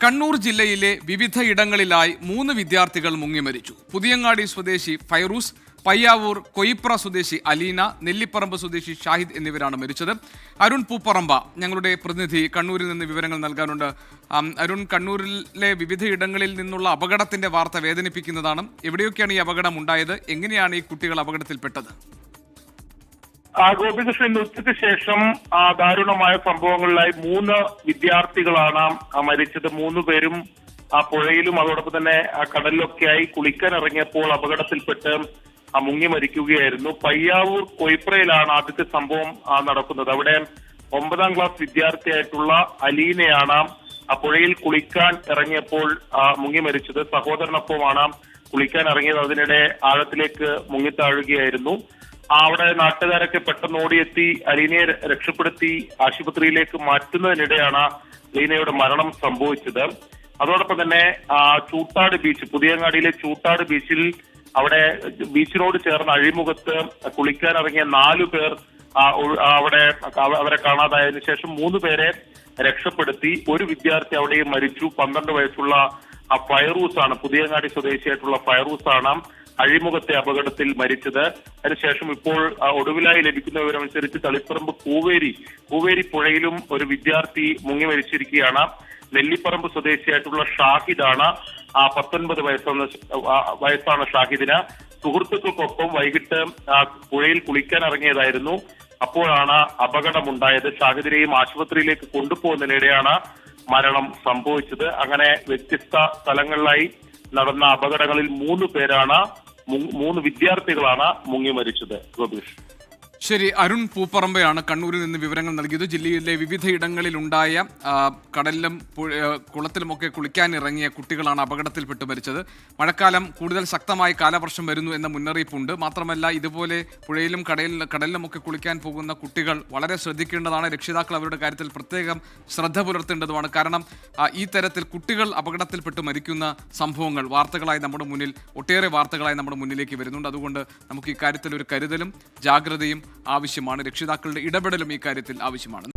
കണ്ണൂർ ജില്ലയിലെ വിവിധയിടങ്ങളിലായി 3 വിദ്യാർത്ഥികൾ മുങ്ങിമരിച്ചു. പുതിയങ്ങാടി സ്വദേശി ഫൈറൂസ്, പയ്യാവൂർ കൊയിപ്ര സ്വദേശി അലീന, നെല്ലിപ്പറമ്പ് സ്വദേശി ഷാഹിദ് എന്നിവരാണ് മരിച്ചത്. അരുൺ പൂപ്പറമ്പ ഞങ്ങളുടെ പ്രതിനിധി കണ്ണൂരിൽ നിന്ന് വിവരങ്ങൾ നൽകാനുണ്ട്. അരുൺ, കണ്ണൂരിലെ വിവിധയിടങ്ങളിൽ നിന്നുള്ള അപകടത്തിന്റെ വാർത്ത വേദനിപ്പിക്കുന്നതാണ്. എവിടെയൊക്കെയാണ് ഈ അപകടം ഉണ്ടായത്? എങ്ങനെയാണ് ഈ കുട്ടികൾ അപകടത്തിൽപ്പെട്ടത്? ഗോപികൃഷ്ണൻ, ഇന്ന് ഉച്ചയ്ക്ക് ശേഷം ദാരുണമായ സംഭവങ്ങളിലായി 3 വിദ്യാർത്ഥികളാണ് മരിച്ചത്. 3 പേരും പുഴയിലും അതോടൊപ്പം തന്നെ കടലിലൊക്കെയായി കുളിക്കാൻ ഇറങ്ങിയപ്പോൾ അപകടത്തിൽപ്പെട്ട് മുങ്ങി മരിക്കുകയായിരുന്നു. പയ്യാവൂർ കൊയിപ്രയിലാണ് ആദ്യത്തെ സംഭവം നടക്കുന്നത്. അവിടെ 9ാം ക്ലാസ് വിദ്യാർത്ഥിയായിട്ടുള്ള അലീനയാണ് പുഴയിൽ കുളിക്കാൻ ഇറങ്ങിയപ്പോൾ മുങ്ങി മരിച്ചത്. സഹോദരനൊപ്പമാണ് കുളിക്കാൻ ഇറങ്ങിയത്. അതിനിടെ ആഴത്തിലേക്ക് മുങ്ങിത്താഴുകയായിരുന്നു. അവിടെ നാട്ടുകാരൊക്കെ പെട്ടെന്ന് ഓടിയെത്തി അലീനയെ രക്ഷപ്പെടുത്തി ആശുപത്രിയിലേക്ക് മാറ്റുന്നതിനിടെയാണ് അലീനയുടെ മരണം സംഭവിച്ചത്. അതോടൊപ്പം തന്നെ ചൂട്ടാട് ബീച്ച്, പുതിയങ്ങാടിയിലെ ചൂട്ടാട് ബീച്ചിൽ അവിടെ ബീച്ചിനോട് ചേർന്ന അഴിമുഖത്ത് കുളിക്കാൻ ഇറങ്ങിയ 4 പേർ അവിടെ അവരെ കാണാതായതിനു ശേഷം 3 പേരെ രക്ഷപ്പെടുത്തി. ഒരു വിദ്യാർത്ഥി അവിടെയും മരിച്ചു. 12 വയസ്സുള്ള ഫൈറൂസ് ആണ്, പുതിയങ്ങാടി സ്വദേശിയായിട്ടുള്ള ഫൈറൂസ് ആണ് അഴിമുഖത്തെ അപകടത്തിൽ മരിച്ചത്. അതിനുശേഷം ഇപ്പോൾ ഒടുവിലായി ലഭിക്കുന്ന വിവരമനുസരിച്ച് തളിപ്പറമ്പ് കൂവേരി പുഴയിലും ഒരു വിദ്യാർത്ഥി മുങ്ങി മരിച്ചിരിക്കുകയാണ്. നെല്ലിപ്പറമ്പ് സ്വദേശിയായിട്ടുള്ള ഷാഹിദാണ്, 19 വയസ്സാണ് ഷാഹിദിന്. സുഹൃത്തുക്കൾക്കൊപ്പം വൈകിട്ട് പുഴയിൽ കുളിക്കാൻ ഇറങ്ങിയതായിരുന്നു. അപ്പോഴാണ് അപകടമുണ്ടായത്. ഷാഹിദിനെയും ആശുപത്രിയിലേക്ക് കൊണ്ടുപോകുന്നതിനിടെയാണ് മരണം സംഭവിച്ചത്. അങ്ങനെ വ്യത്യസ്ത സ്ഥലങ്ങളിലായി നടന്ന അപകടങ്ങളിൽ 3 വിദ്യാർത്ഥികളാണ് മുങ്ങി മരിച്ചത്. ഗോപീഷ്. ശരി, അരുൺ പൂപ്പറമ്പയാണ് കണ്ണൂരിൽ നിന്ന് വിവരങ്ങൾ നൽകിയത്. ജില്ലയിലെ വിവിധയിടങ്ങളിലുണ്ടായ കടലിലും കുളത്തിലുമൊക്കെ കുളിക്കാനിറങ്ങിയ കുട്ടികളാണ് അപകടത്തിൽപ്പെട്ട് മരിച്ചത്. മഴക്കാലം കൂടുതൽ ശക്തമായി കാലവർഷം വരുന്നു എന്ന മുന്നറിയിപ്പുണ്ട്. മാത്രമല്ല, ഇതുപോലെ പുഴയിലും കടലിലുമൊക്കെ കുളിക്കാൻ പോകുന്ന കുട്ടികൾ വളരെ ശ്രദ്ധിക്കേണ്ടതാണ്. രക്ഷിതാക്കൾ അവരുടെ കാര്യത്തിൽ പ്രത്യേകം ശ്രദ്ധ പുലർത്തേണ്ടതുമാണ്. കാരണം ഈ തരത്തിൽ കുട്ടികൾ അപകടത്തിൽപ്പെട്ട് മരിക്കുന്ന സംഭവങ്ങൾ ഒട്ടേറെ വാർത്തകളായി നമ്മുടെ മുന്നിലേക്ക് വരുന്നുണ്ട്. അതുകൊണ്ട് നമുക്ക് ഇക്കാര്യത്തിൽ ഒരു കരുതലും ജാഗ്രതയും ആവശ്യമാണ്. രക്ഷിതാക്കളുടെ ഇടപെടലും ഈ കാര്യത്തിൽ ആവശ്യമാണ്.